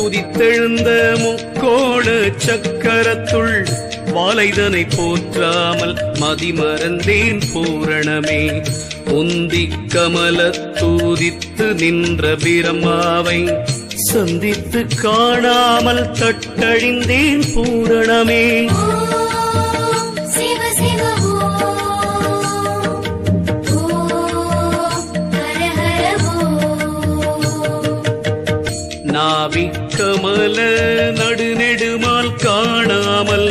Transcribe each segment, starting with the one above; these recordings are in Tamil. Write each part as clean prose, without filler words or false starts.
உதித்தெழுந்த முக்கோண சக்கரத்துள் வாழைதனை போற்றாமல் மதிமறந்தேன் பூரணமே. உந்திக் கமலத் தூதித்து நின்ற பிரம்மாவை சந்தித்து காணாமல் தட்டழிந்தேன் பூரணமே. நாவிக்கமல நடுநெடுமால் காணாமல்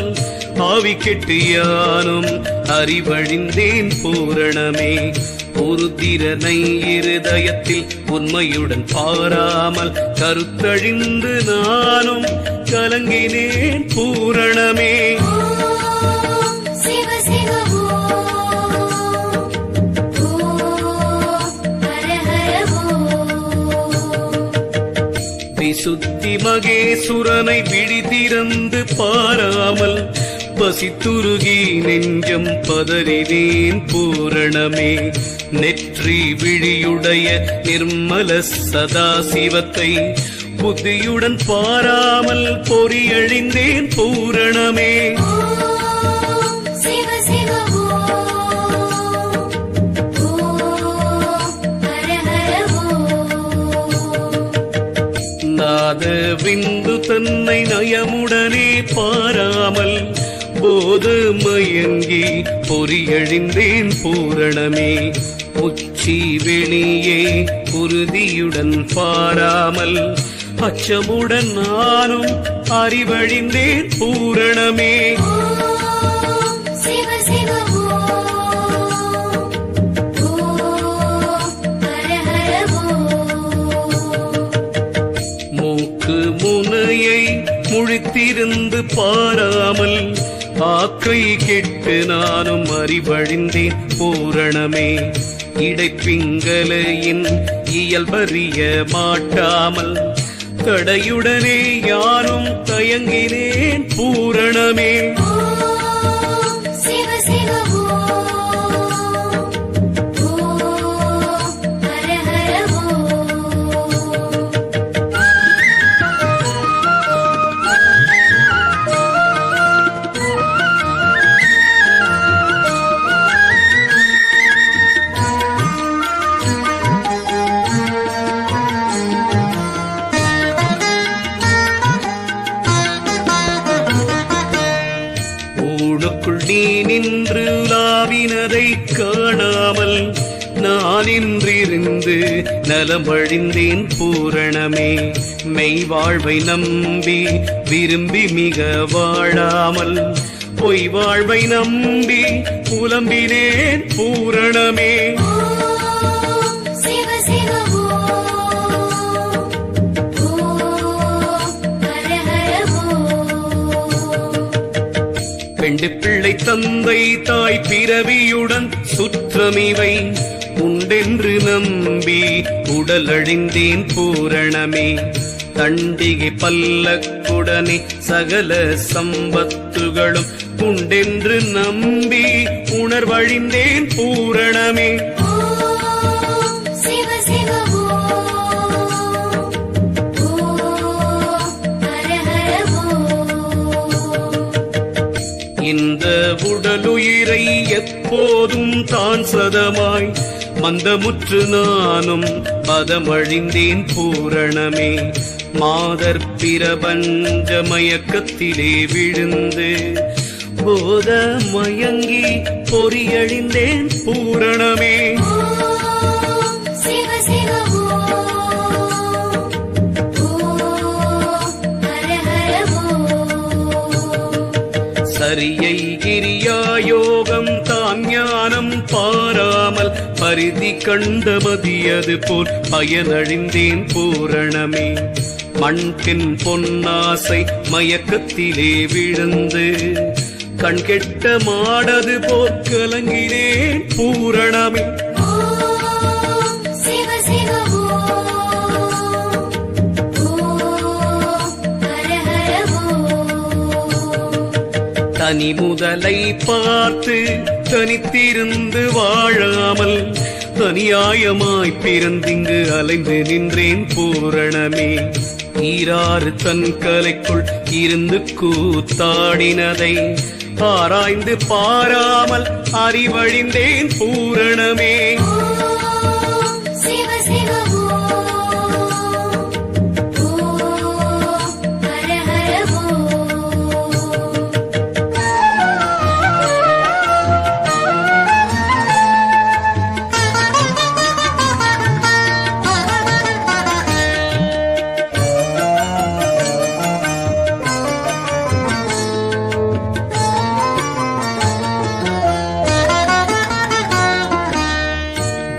ஆவி கெட்டு யானும் அறிவழிந்தேன் பூரணமே. உருத்திரனை இருதயத்தில் உண்மையுடன் பாராமல் கருத்தழிந்து நானும் கலங்கினேன் பூரணமே. விசுத்தி மகேசுரனை விழிதிறந்து பாராமல் பசித்துருகி நெஞ்சம் பதறினேன் பூரணமே. நெற்றி விழியுடைய நிர்மல சதாசிவத்தை புத்தியுடன் பாராமல் பொறியழிந்தேன் பூரணமே. நாத விந்து தன்னை நயமுடனே பாராமல் போத மயங்கி பொறியழிந்தேன் பூரணமே. உச்சி வெளியே உறுதியுடன் பாராமல் அச்சமுடன் நானும் அறிவழிந்தேன் பூரணமே. மூக்கு முனையை முழித்திருந்து பாராமல் ஆக்கை கெட்டு நானும் அறிவழிந்தேன் பூரணமே. இடைப்பிங்கலையின் இயல்பறிய மாட்டாமல் தடையுடனே யானும் தயங்கினேன் பூரணமே. நீ நின்று லாவினதை காணாமல் நான் இன்றிருந்து நலமழிந்தேன் பூரணமே. மெய் வாழ்வை நம்பி விரும்பி மிக வாழாமல் பொய் வாழ்வை நம்பி புலம்பினேன் பூரணமே. பெண்டு பிள்ளை தந்தை தாய் பிறவியுடன் சுற்றமிவை உண்டென்று நம்பி உடல் அழிந்தேன் பூரணமே. தண்டிகை பல்லக்குடனே சகல சம்பத்துகளும் உண்டென்று நம்பி உணர்வழிந்தேன் பூரணமே. இந்த உடலுயிரை எப்போதும் தான் சதமாய் மந்தமுற்று நானும் மதமழிந்தேன் பூரணமே. மாதர் பிரபஞ்ச மயக்கத்திலே விழுந்து போத மயங்கி பொறியழிந்தேன் பூரணமே. சரியை கிரியாயோகம் தான் ஞானம் பாராமல் பரிதி கண்டமதியது போல் பயனழிந்தேன் பூரணமே. மண்பின் பொன்னாசை மயக்கத்திலே விழுந்து கண்கெட்ட மாடது போல் கலங்கினேன் பூரணமே. தனி முதலை பார்த்து தனித்திருந்து வாழாமல் தனியாயமாய் பிறந்திங்கு அலைந்து நின்றேன் பூரணமே. ஈராறு தன் கலைக்குள் இருந்து கூத்தாடினதை ஆராய்ந்து பாராமல் அறிவழிந்தேன் பூரணமே.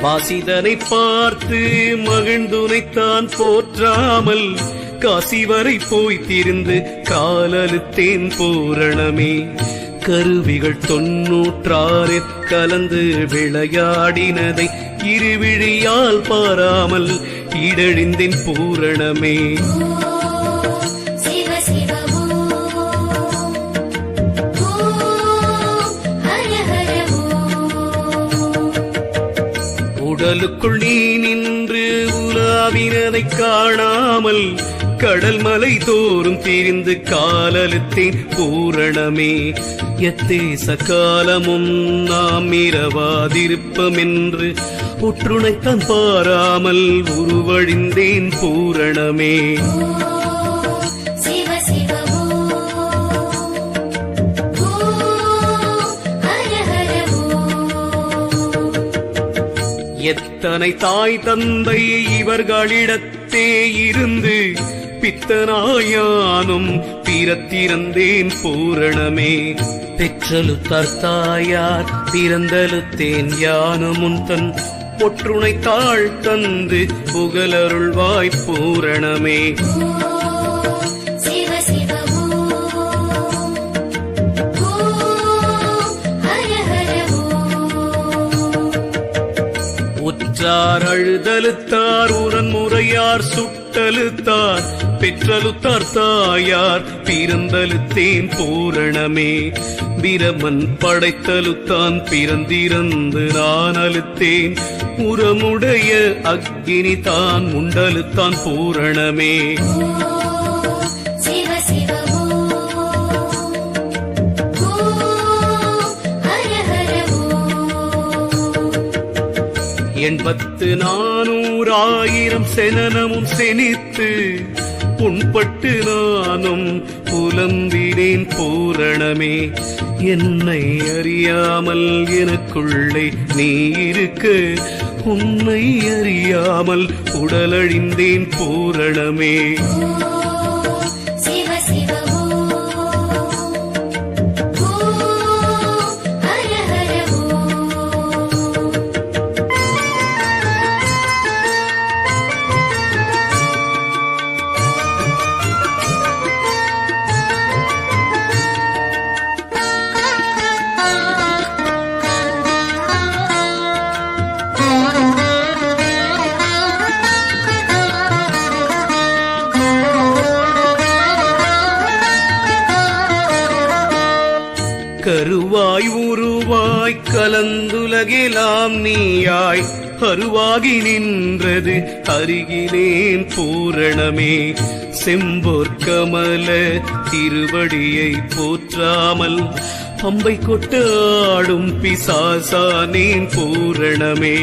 வாசிதனை பார்த்து மகிழ்ந்துனைத்தான் போற்றாமல் காசி வரை போய் திரிந்து காலழுத்தேன் பூரணமே. கருவிகள் 96 கலந்து விளையாடினதை இருவிழியால் பாராமல் இடழிந்தேன் பூரணமே. உடலுக்குள் நீ நின்று உலாவினதை காணாமல் கடல் மலை தோறும் திரிந்து காலழுத்தேன் பூரணமே. எத்தேச காலமும் நாம் இரவாதிருப்பம் என்று உற்றுணைத்தான் பாராமல் உருவழிந்தேன் பூரணமே. எத்தனை தாய் தந்தை இவர்களிடத்தே இருந்து பித்தனாயானும் பிறத்திறந்தேன் பூரணமே. பெற்றலுத்தார் தாயார் பிறந்தலுத்தேன் யானும் உன் தன் ஒற்றுணைத்தாள் தந்து புகழருள்வாய் பூரணமே. உற்றார் அழுதலுத்தார் உரன்முறையார் சுட்டலுத்தார் பெற்றலுத்தார் தாயார் பிறந்தலுத்தேன் பூரணமே. பிரமன் படைத்தலுத்தான் பிறந்திருந்து நான் அழுத்தேன் உரமுடைய அக்கினி தான் உண்டலுத்தான் பூரணமே. எண்பத்து 400,000 செனனமும் செனித்து புண்பட்டு நானும் புலம்பினேன் பூரணமே. என்னை அறியாமல் எனக்குள்ளே நீ இருக்க உன்னை அறியாமல் உடலழிந்தேன் பூரணமே. கருவாய் உருவாய் கலந்துலகெலாம் நீயாய் அருவாகி நின்றது அருகிலேன் பூரணமே. செம்போர் கமல திருவடியை போற்றாமல் பம்பை கொட்டாடும் பிசாசானேன் பூரணமே.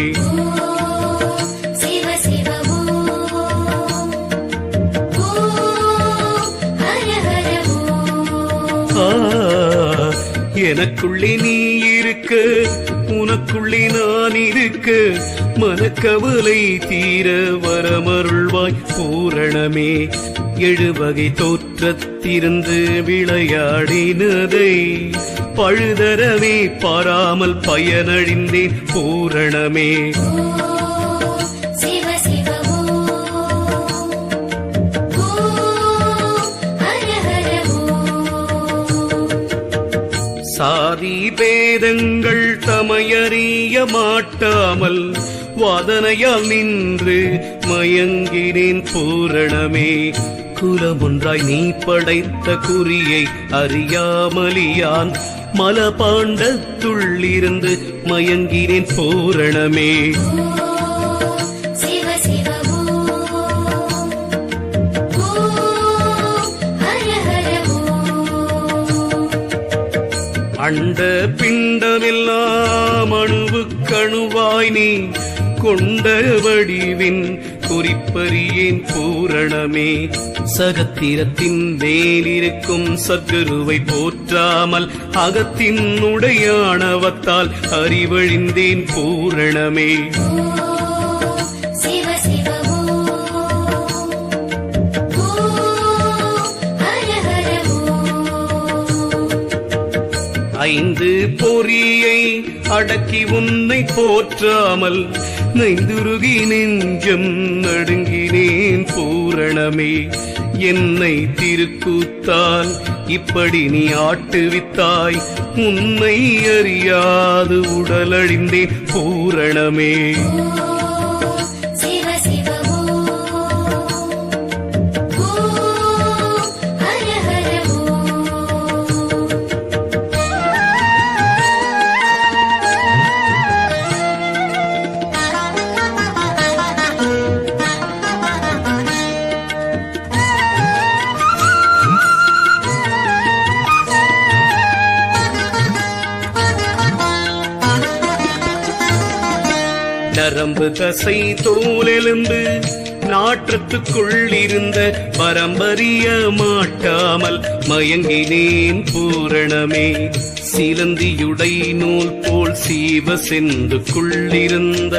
எனக்குள்ளே நீ இருக்க உனக்குள்ளே நான் இருக்க மனக்கவலை தீர வரமருள்வாய் பூரணமே. 7 வகை தோற்றத்திருந்து விளையாடினதை பழுதரவே பாராமல் பயனழிந்தேன் பூரணமே. சாதி பேதங்கள் தமையறிய மாட்டாமல் வாதனையால் நின்று மயங்கினேன் பூரணமே. குலமொன்றாய் நீ படைத்த குறியை அறியாமலியான் மலபாண்டத்துள்ளிருந்து மயங்கினேன் பூரணமே. அண்ட பிண்டமெல்லாம் அணுவுக்கணுவாய் நீ கொண்ட வடிவின் குறிப்பறியேன் பூரணமே. சகத்திரத்தின் மேலிருக்கும் சத்குருவை போற்றாமல் அகத்தின் உடையானவத்தால் அறிவழிந்தேன் பூரணமே. ஐந்து பொறியை அடக்கி உன்னை போற்றாமல் நைந்துருகி நெஞ்சம் நடுங்கினேன் பூரணமே. என்னை திருக்கூத்தால் இப்படி நீ ஆட்டுவித்தாய், உன்னை அறியாது உடலழிந்தேன் பூரணமே. நரம்பு தசை தோலெலும்பு நாற்றத்துக்குள்ளிருந்த பரம்பரிய மாட்டாமல் மயங்கினேன் பூரணமே. சிலந்தியுடை நூல் போல் சீவ செந்துக்குள்ளிருந்த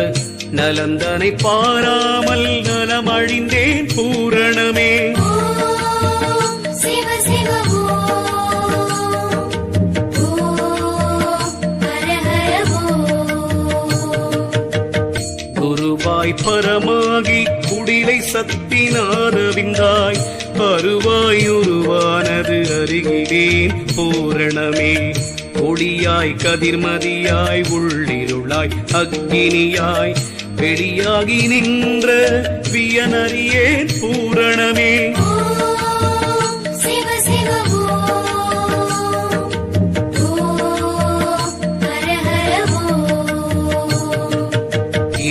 நலந்தனை பாராமல் நலமழிந்தேன் பூரணமே. குருவாய் பரமாகி குடிலை சத்தினாதவிந்தாய் அருவாய் உருவானது அருகிலேன் பூரணமே. ஒளியாய் கதிர்மதியாய் உள்ளிருளாய் அக்கினியாய் வெளியாகி நின்ற வியனறியேன் பூரணமே.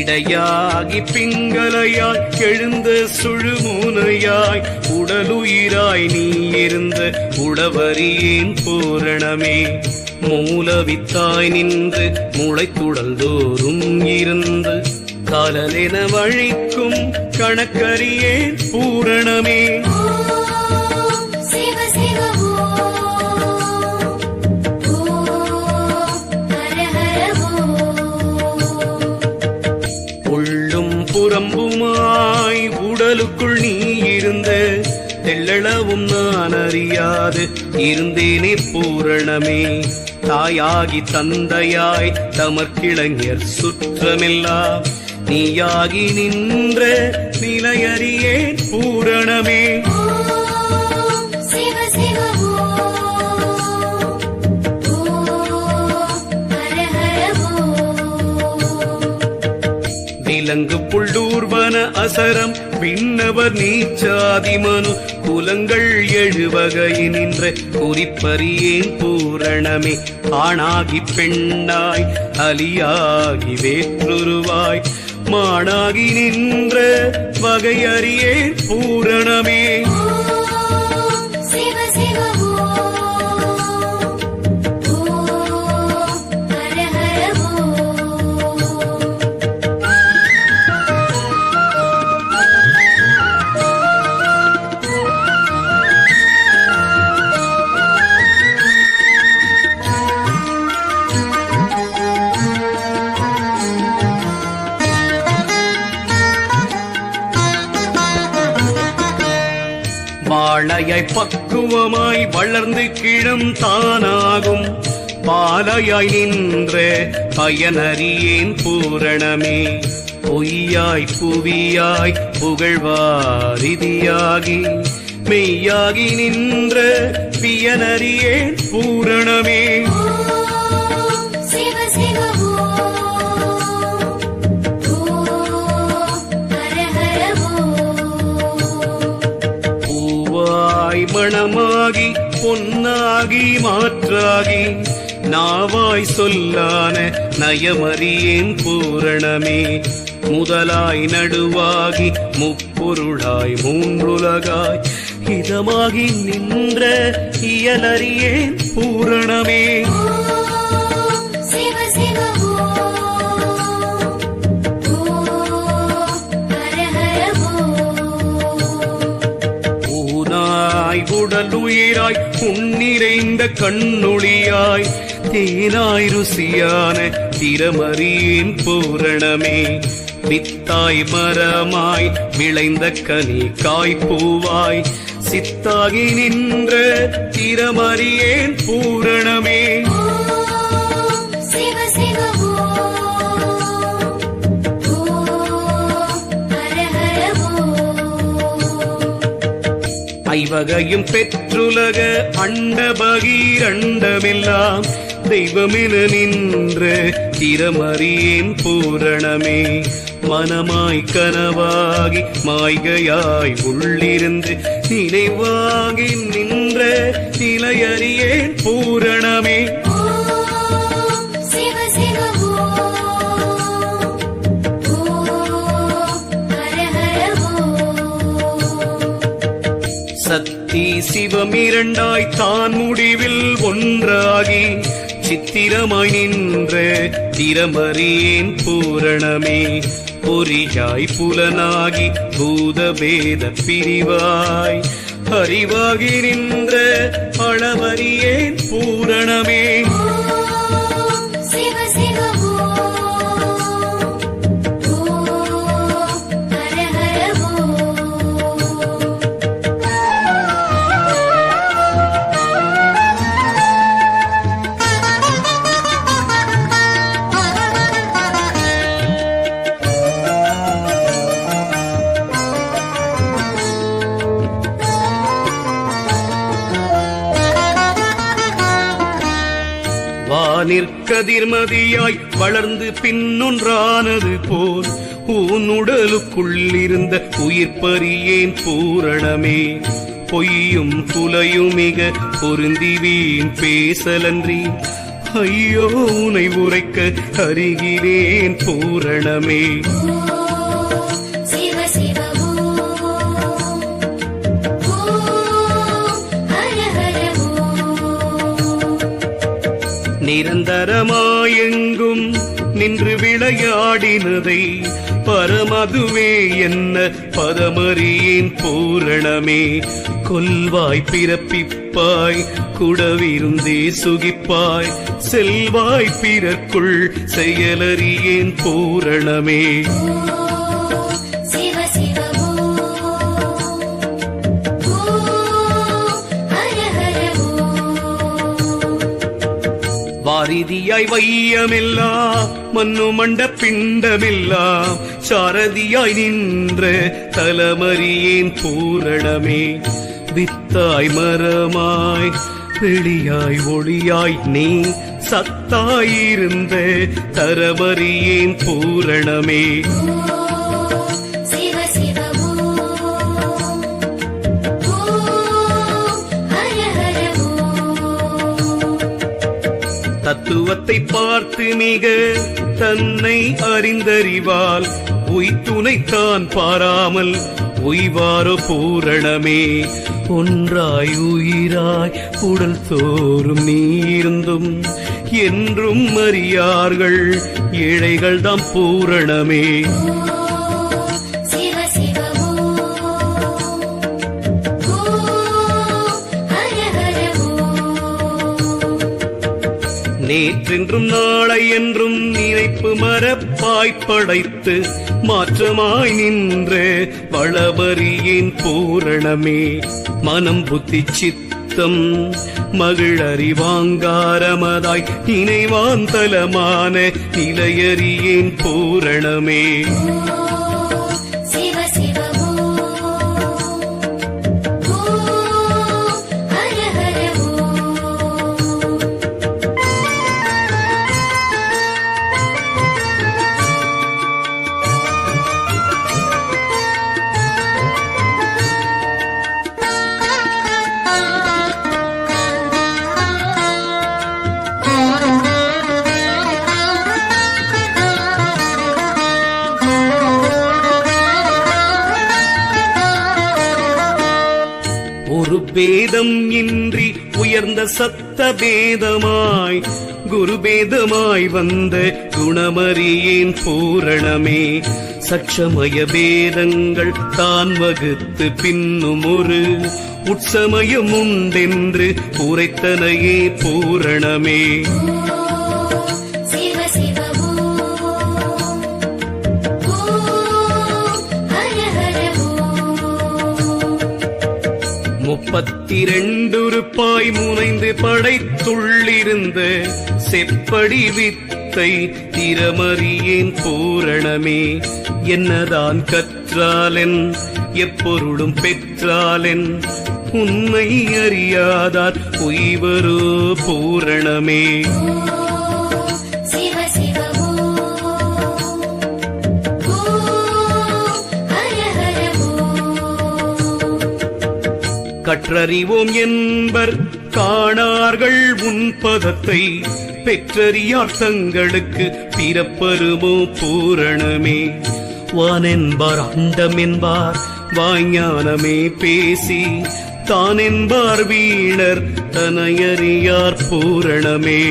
இடையாகி பிங்களையாய் எழுந்த சுழுமுனையாய் உடலுயிராய் நீ இருந்த உடவறியேன் பூரணமே. மூலவித்தாய் நின்று முளைத்துடல் தோறும் இருந்து காலலென வழிக்கும் கணக்கறியேன் பூரணமே. புறம்புமாய் உடலுக்குள் நீ இருந்த தெள்ளளவும் நான் அறியாது இருந்தேனே பூரணமே. தாயாகி தந்தையாய் தமர்கிளைஞர் சுற்றமெல்லாம் நீயாகி நின்ற நிலையறியேன் பூரணமே. விலங்கு புள்ளூர்வன அசரம் விண்ணவர் நீச்சாதி மனு குலங்கள் எழுவகையினின்ற குறிப்பறியேன் பூரணமே. ஆணாகி பெண்ணாய் அலியாகி வேற்றுருவாய் மாடாகி நின்ற வகையறியேன் பூரணமே. வாழையாய் பக்குவமாய் வளர்ந்து கிழம் தானாகும் பாலையாய் நின்ற பயனறியேன் பூரணமே. பொய்யாய் புவியாய் புகழ்வாரிதியாகி மெய்யாகி நின்ற பியனறியேன் பூரணமே. மணமாகி பொன்னாகி மாற்றாகி நாவாய் சொல்லான நயமறியேன் பூரணமே. முதலாய் நடுவாகி முப்பொருளாய் மூன்றுலகாய் இதமாகி நின்ற இயலறியேன் பூரணமே. ஒளியாய் உன்னிறைந்த கண்ணொளியாய் தேனாய் ருசியான திறமறியேன் பூரணமே. வித்தாய் மரமாய் விளைந்த கனி காய்ப்பூவாய் சித்தாகி நின்ற திறமறியேன் பூரணமே. ஐவகையும் பெற்றுலக அண்ட பகீரண்டமெல்லாம் தெய்வமென நின்ற திறமறியேன் பூரணமே. மனமாய் கனவாகி மாய்கையாய் உள்ளிருந்து நினைவாகி நின்ற நிலையறியேன் பூரணமே. சக்தி சிவம் இரண்டாய் தான் முடிவில் ஒன்றாகி சித்திரமாய் நின்ற திறமறியேன் பூரணமே. பொறியாய் புலனாகி பூதபேத பிரிவாய் அறிவாகி நின்ற அளவறியேன் பூரணமே. நிற்கதிர்மதியாய் வளர்ந்து பின்னொன்றானது போல் ஊனுடலுக்குள்ளிருந்த உயிர்ப்பறியேன் பூரணமே. பொய்யும் புலையுமிக பொருந்தி வீண் பேசலன்றி ஐயோ உனை உரைக்க அறிகிறேன் பூரணமே. நிரந்தரமாயெங்கும் நின்று விளையாடினதை பரமதுவே என்ன பதமறியேன் பூரணமே. கொல்வாய் பிறப்பிப்பாய் குடவிருந்தே சுகிப்பாய் செல்வாய் பிறர்க்குள் செயலறியேன் பூரணமே. வாரிதியாய் வையமெல்லாம் மண்ணு மண்ட பிண்டமெல்லாம் சாரதியாய் நின்ற தலமறியேன் பூரணமே. வித்தாய் மரமாய் வெளியாய் ஒளியாய் நீ சத்தாயிருந்த தரமறியேன் பூரணமே. தத்துவத்தை பார்த்து மிக தன்னை அறிந்தறிவால் உய்துணைத்தான் பாராமல் உய்வாரோ பூரணமே. ஒன்றாய் உயிராய் உடல் தோறும் நீர்ந்தும் என்றும் அறியார்கள் ஏழைகள் தாம் பூரணமே. நேற்றென்றும் நாளை என்றும் நினைப்பு மரப்பாய் படைத்து மாற்றமாய் நின்ற வளபரியேன் பூரணமே. மனம் புத்தி சித்தம் மகிழறிவாங்காரமதாய் நினைவாந்தலமான நிலையறியேன் பூரணமே. பேதம் இன்றி உயர்ந்த சத்த பேதமாய் குரு பேதமாய் வந்த குணமறியேன் பூரணமே. சச்சமய பேதங்கள் தான் வகுத்து பின்னும் ஒரு உட்சமயம் உண்டென்று உரைத்தனையே பூரணமே. முப்பத்திரண்டுருப்பாய் முனைந்து படைத்துள்ளிருந்த செப்படி வித்தை திறமறியேன் பூரணமே. என்னதான் கற்றாலென் எப்பொருளும் பெற்றாலென் உன்னை அறியாதார் உய்வரோ பூரணமே. கற்றறிவோம் என்பர் காணார்கள் உன் பதத்தை பெற்றறியார் தங்களுக்கு பிறப்பருமோ பூரணமே. வானென்பார் அண்டம் என்பார் வாய்ஞானமே பேசி தானென்பார் வீணர் தனையறியார் பூரணமே.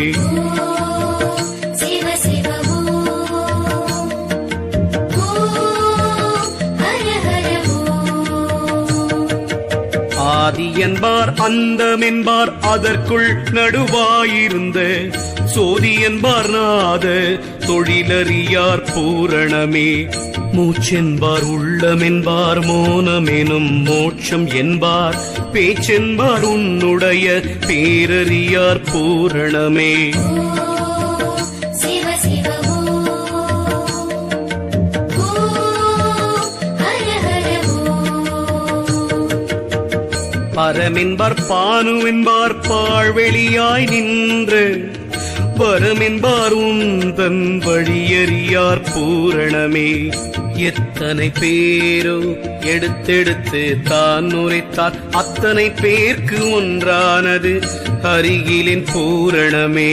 ஆதி என்பார் அந்தமென்பார் அதற்குள் நடுவாயிருந்த சோதி என்பார் நாத தொழிலறியார் பூரணமே. மூச்சென்பார் உள்ளமென்பார் மோனமெனும் மோட்சம் என்பார் பேச்சென்பார் உன்னுடைய பேரறியார் பூரணமே. பரமென்பார் பானுவென்பார் பாழ்வெளியாய் நின்று வரமென்பார் உந்தன் வழியறியார் பூரணமே. எத்தனை பேரோ எடுத்தெடுத்து தான் உரைத்தார் அத்தனை பேர்க்கு ஒன்றானது அருகிலின் பூரணமே.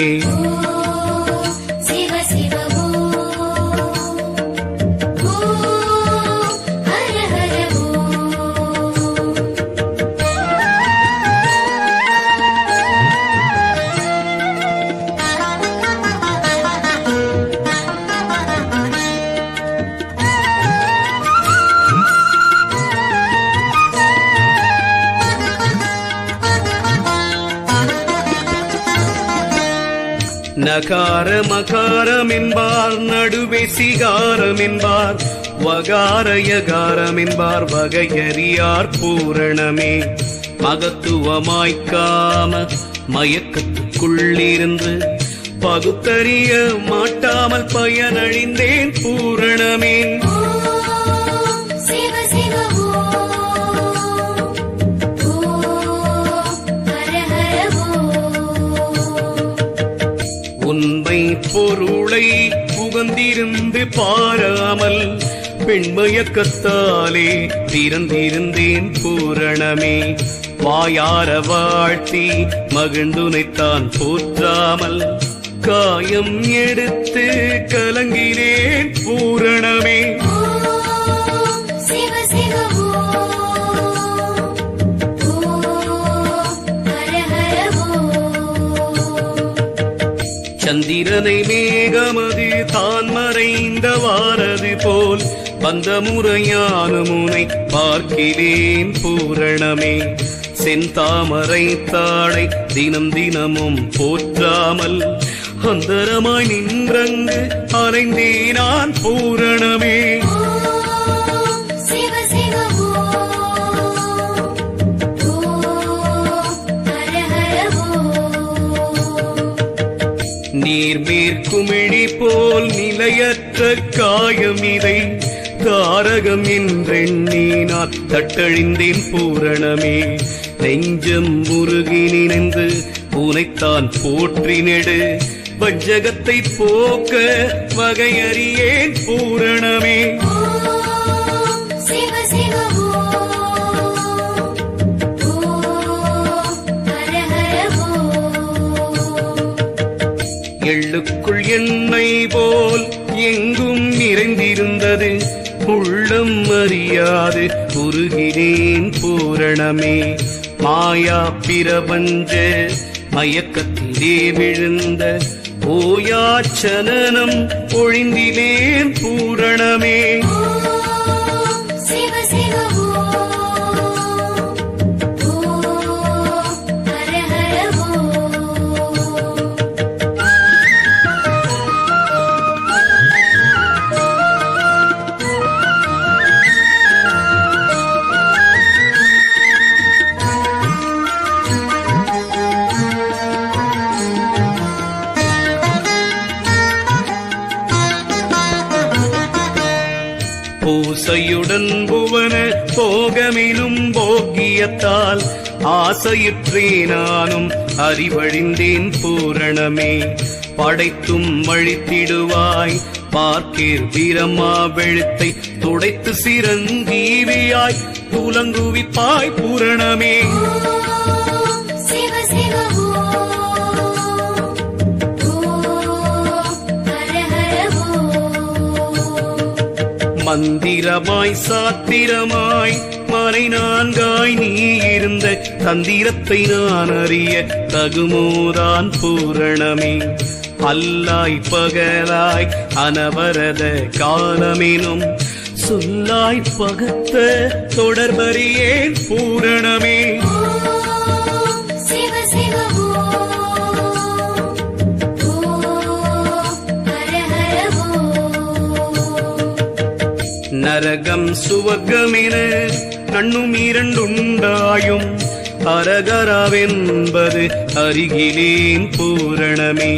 நகார மகாரம் என்பார் நடுவே சிகாரம் என்பார் வகாரயகாரம் என்பார் வகையறியார் பூரணமே. மகத்துவமாய்க்காம மயக்கத்துக்குள்ளிருந்து பகுத்தறிய மாட்டாமல் பயனழிந்தேன் பூரணமே. உண்மை பொருளை புகந்திருந்து பாராமல் பெண்மயக்கத்தாலே திறந்திருந்தேன் பூரணமே. வாயார வாழ்த்தி மகிழ்ந்துனைத்தான் போற்றாமல் காயம் எடுத்து கலங்கினேன் பூரணமே. சந்திரனை மேகமது தான் மறைந்த வாரது போல் வந்த முறையான முனை பார்க்கிறேன் பூரணமே. செந்தாமரை தாளை தினம் தினமும் போற்றாமல் அந்தரமாய் நின்றங்கு அலைந்தே நான் பூரணமே. நீர்மேற்குமிழி போல் நிலையற்ற காயம் இதை தாரகம் என்றெண்ணி நான் தட்டழிந்தேன் பூரணமே. நெஞ்சம் முருகி நினைந்து உனைத்தான் போற்றி நெடு வஞ்சகத்தை போக்க வகையறியேன் பூரணமே. எள்ளுக்குள் எண்ணெய் போல் எங்கும் நிறைந்திருந்தது உள்ளம் அறியாது உருகினேன் பூரணமே. மாயா பிரபஞ்ச மயக்கத்திலே விழுந்த ஓயாச்சனனம் ஒழிந்திலேன் பூரணமே. சிவ சிவ ஹர ஹர பூசையுடன் புவன போகமிலும் போக்கியத்தால் ஆசையுற்றே நானும் அறிவழிந்தேன் பூரணமே. படைத்தும் அழித்திடுவாய் பார்க்கீர் பிரமா வெளுத்தை துடைத்து சிரஞ்சீவியாய் துலங்குவிப்பாய் பூரணமே. சிவ சிவ ஹர ஹர மந்திரமாய் சாத்திரமாய் மறை நான்காய் நீ இருந்த தந்திரத்தை நான் அறிய தகுமோதான் பூரணமே. அல்லாய் பகலாய் அனவரத காலமெனும் சொல்லாய் பகத்த தொடர்பறியேன் பூரணமே. சிவ சிவ ஹர ஹர நரகம் சுவர்க்கமென கண்ணும் இரண்டுண்டாயும் அரகரவென்பது அருகிலேன் பூரணமே.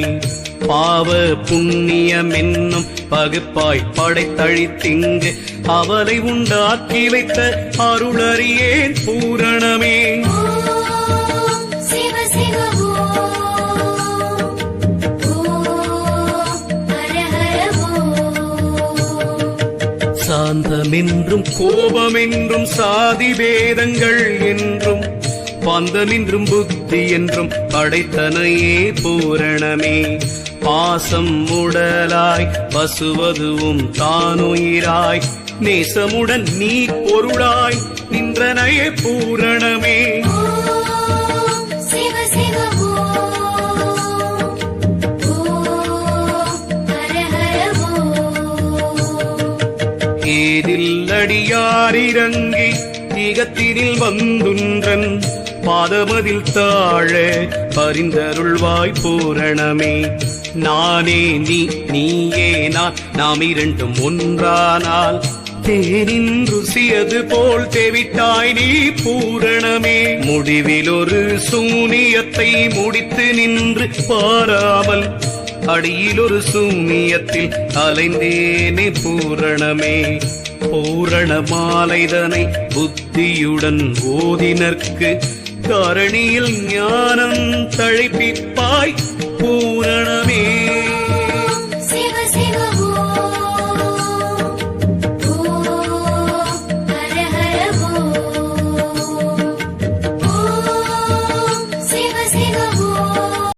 பாவ புண்ணியம் என்னும் பகுப்பாய் படைத்தழித்திங்கு அவளை உண்டாக்கி வைத்த அருளறியேன் பூரணமே. சிவ சிவ ஹர ஹர சாந்தமென்றும் கோபமென்றும் சாதி பேதங்கள் என்றும் பந்தமென்றும் புத்தி என்றும் படைத்தனையே பூரணமே. பாசம் உடலாய் பசுவதுவும் தானுயிராய் நேசமுடன் நீ பொருளாய் நின்றனையே பூரணமே. சிவ சிவ ஹர ஹர ஏதில் அடியாரிறங்கி திகத்தினில் வந்துன்றன் பாதமதில் தாழ பரிந்தருள்வாய் பூரணமே. நானே நீ நீயே நான் நாம் இரண்டும் ஒன்றானால் தேனின் ருசியது போல் தேவிட்டாய் நீ பூரணமே. முடிவில் ஒரு சூனியத்தை முடித்து நின்று பாராமல் அடியில் ஒரு சூனியத்தில் அலைந்தேனே பூரணமே. பூரண மாலைதனை புத்தியுடன் ஓதினர்க்கு காரணியில் ஞானம் தழைப்பிப்பாய் பூ